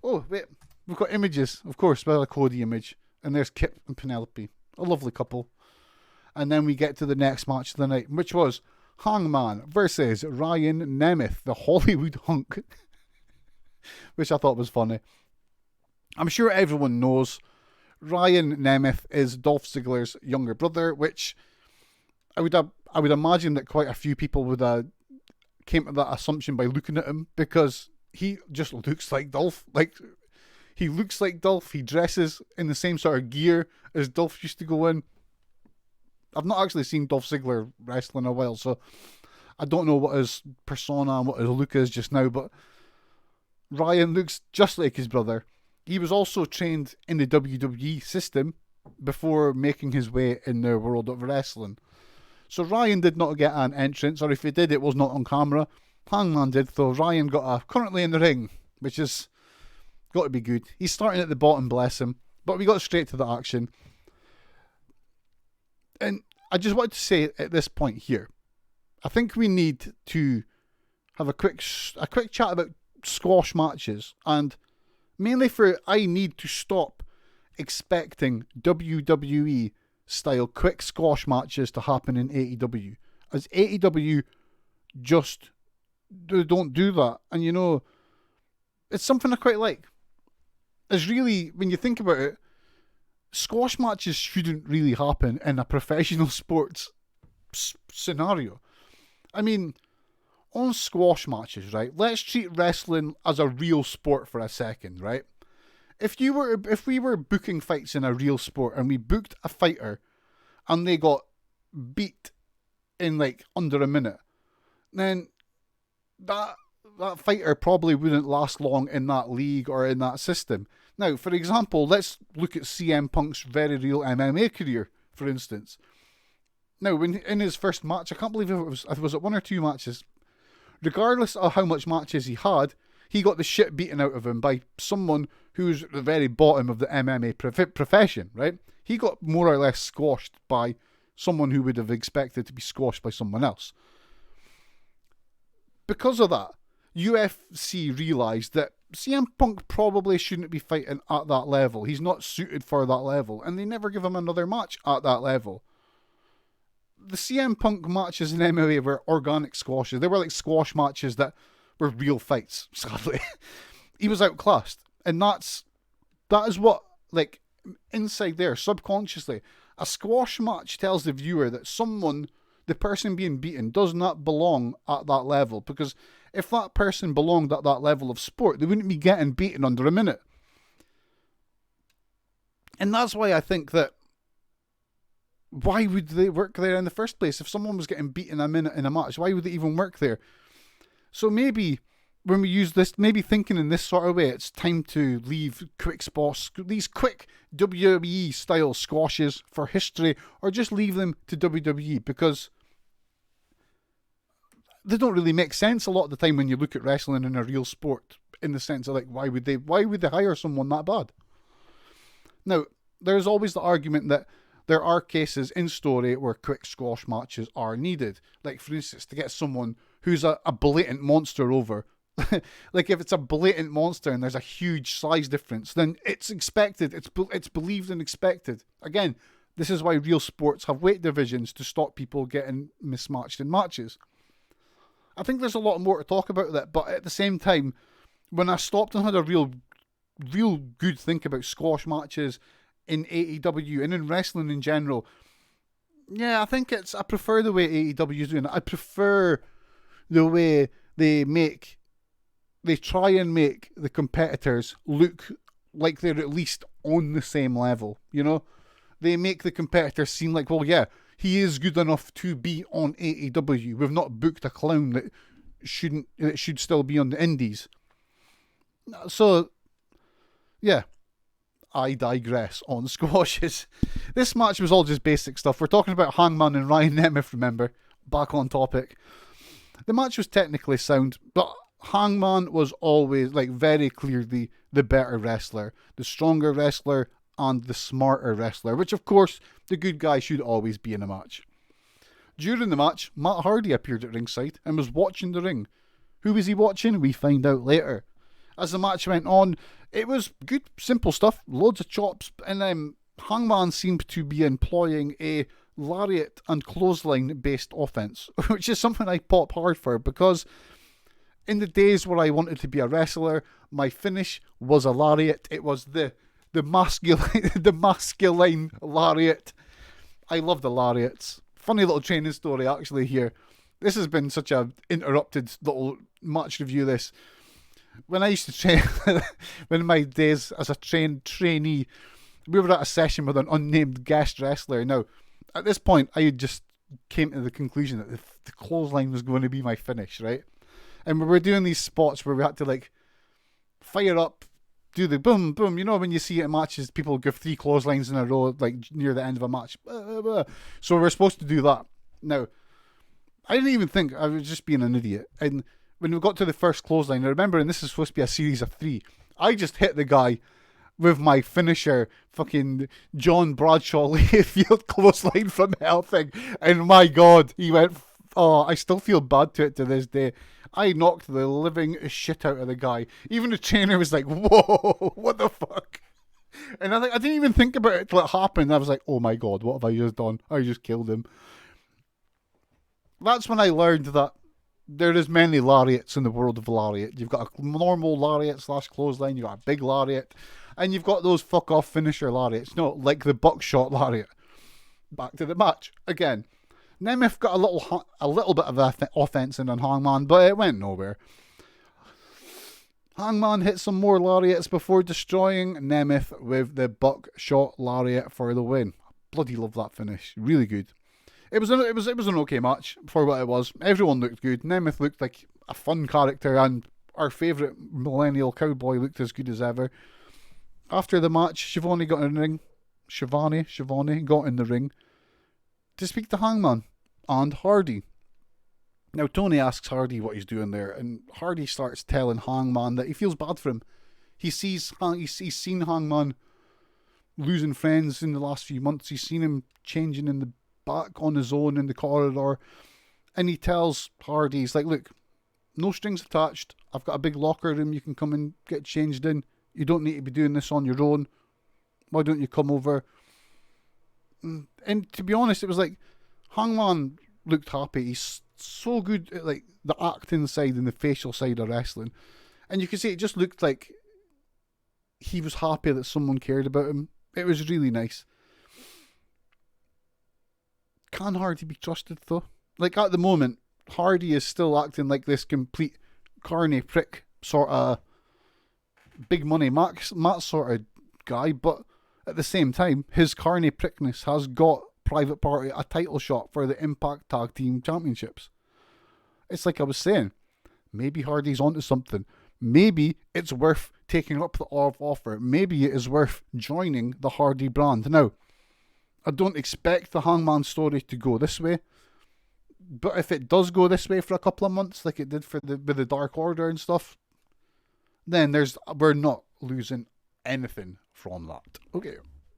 Oh, wait. We've got images, of course, with a Cody image. And there's Kip and Penelope. A lovely couple. And then we get to the next match of the night, which was Hangman versus Ryan Nemeth, the Hollywood Hunk. Which I thought was funny. I'm sure everyone knows Ryan Nemeth is Dolph Ziggler's younger brother, which I would imagine that quite a few people would came to that assumption by looking at him, because he just looks like Dolph. Like, he looks like Dolph. He dresses in the same sort of gear as Dolph used to go in. I've not actually seen Dolph Ziggler wrestle in a while, so I don't know what his persona and what his look is just now, but Ryan looks just like his brother. He was also trained in the WWE system before making his way in the world of wrestling. So Ryan did not get an entrance, or if he did, it was not on camera. Hangman did, though. Ryan got a currently in the ring, which has got to be good. He's starting at the bottom, bless him. But we got straight to the action. And I just wanted to say at this point here, I think we need to have a quick chat about squash matches, and mainly I need to stop expecting WWE style quick squash matches to happen in AEW, as AEW just don't do that. And you know, it's something I quite like. It's really, when you think about it, squash matches shouldn't really happen in a professional sports scenario. I mean, on squash matches, right? Let's treat wrestling as a real sport for a second, right? If we were booking fights in a real sport and we booked a fighter and they got beat in like under a minute, then that fighter probably wouldn't last long in that league or in that system. Now, for example, let's look at CM Punk's very real MMA career, for instance. Now, when in his first match, I can't believe was it one or two matches. Regardless of how much matches he had, he got the shit beaten out of him by someone who's at the very bottom of the MMA profession, right? He got more or less squashed by someone who would have expected to be squashed by someone else. Because of that, UFC realised that CM Punk probably shouldn't be fighting at that level. He's not suited for that level, and they never give him another match at that level. The CM Punk matches in MMA were organic squashes. They were like squash matches that were real fights, sadly. He was outclassed. And that is what, like, inside there, subconsciously, a squash match tells the viewer that the person being beaten, does not belong at that level. Because if that person belonged at that level of sport, they wouldn't be getting beaten under a minute. And that's why I think that, why would they work there in the first place? If someone was getting beaten a minute in a match, why would they even work there? So maybe when we use this, maybe thinking in this sort of way, it's time to leave these quick WWE style squashes for history, or just leave them to WWE, because they don't really make sense a lot of the time when you look at wrestling in a real sport, in the sense of like, why would they hire someone that bad? Now, there's always the argument that there are cases in story where quick squash matches are needed. Like, for instance, to get someone who's a blatant monster over. Like, if it's a blatant monster and there's a huge size difference, then it's expected. It's believed and expected. Again, this is why real sports have weight divisions, to stop people getting mismatched in matches. I think there's a lot more to talk about that, but at the same time, when I stopped and had a real good think about squash matches in AEW and in wrestling in general, yeah, I think I prefer the way AEW is doing it. I prefer the way they try and make the competitors look like they're at least on the same level, you know? They make the competitors seem like, well, yeah, he is good enough to be on AEW. We've not booked a clown that should still be on the indies. So, yeah, I digress on squashes. This match was all just basic stuff. We're talking about Hangman and Ryan Nemeth, remember? Back on topic. The match was technically sound, but Hangman was always, like, very clearly the better wrestler, the stronger wrestler, and the smarter wrestler, which, of course, the good guy should always be in a match. During the match, Matt Hardy appeared at ringside and was watching the ring. Who was he watching? We find out later. as the match went on, it was good, simple stuff, loads of chops, and then Hangman seemed to be employing a lariat and clothesline based offense, which is something I pop hard for, because in the days where I wanted to be a wrestler, my finish was a lariat. It was the masculine the masculine lariat. I love the lariats. Funny little training story actually here. This has been such a interrupted little match review, this. When I used to train, when my days as a trainee, we were at a session with an unnamed guest wrestler. Now, at this point, I had just came to the conclusion that the clothesline was going to be my finish, right? And we were doing these spots where we had to like fire up, do the boom, boom. You know when you see it in matches, people give 3 clotheslines in a row, like near the end of a match. So we were supposed to do that. Now, I didn't even think, I was just being an idiot. And when we got to the first clothesline, I remember, and this is supposed to be a series of 3, I just hit the guy with my finisher, fucking John Bradshaw Layfield clothesline from hell thing. And my God, he went, oh, I still feel bad to it to this day. I knocked the living shit out of the guy. Even the trainer was like, whoa, what the fuck? And I didn't even think about it till it happened. I was like, oh my God, what have I just done? I just killed him. That's when I learned that there is many lariats in the world of lariat. You've got a normal lariat / clothesline, you've got a big lariat, and you've got those fuck off finisher lariats. No, like the buckshot lariat. Back to the match. Again, Nemeth got a little bit of offense in on Hangman, but it went nowhere. Hangman hit some more lariats before destroying Nemeth with the buckshot lariat for the win. Bloody love that finish. Really good. It was an okay match for what it was. Everyone looked good. Nemeth looked like a fun character, and our favourite millennial cowboy looked as good as ever. After the match, Shivani got in the ring. Shivani got in the ring to speak to Hangman and Hardy. Now, Tony asks Hardy what he's doing there, and Hardy starts telling Hangman that he feels bad for him. He's seen Hangman losing friends in the last few months. He's seen him changing in the back on his own in the corridor, and he tells Hardy, he's like, look, no strings attached. I've got a big locker room you can come and get changed in. You don't need to be doing this on your own. Why don't you come over? And to be honest, it was like Hangman looked happy. He's so good at like the acting side and the facial side of wrestling, and you could see it just looked like he was happy that someone cared about him. It was really nice. Can Hardy be trusted though? Like at the moment, Hardy is still acting like this complete carny prick sort of big money Matt sort of guy, but at the same time, his carny prickness has got Private Party a title shot for the Impact Tag Team Championships. It's like I was saying, maybe Hardy's onto something. Maybe it's worth taking up the offer. Maybe it is worth joining the Hardy brand. Now, I don't expect the Hangman story to go this way, but if it does go this way for a couple of months, like it did with the Dark Order and stuff, then we're not losing anything from that. Okay.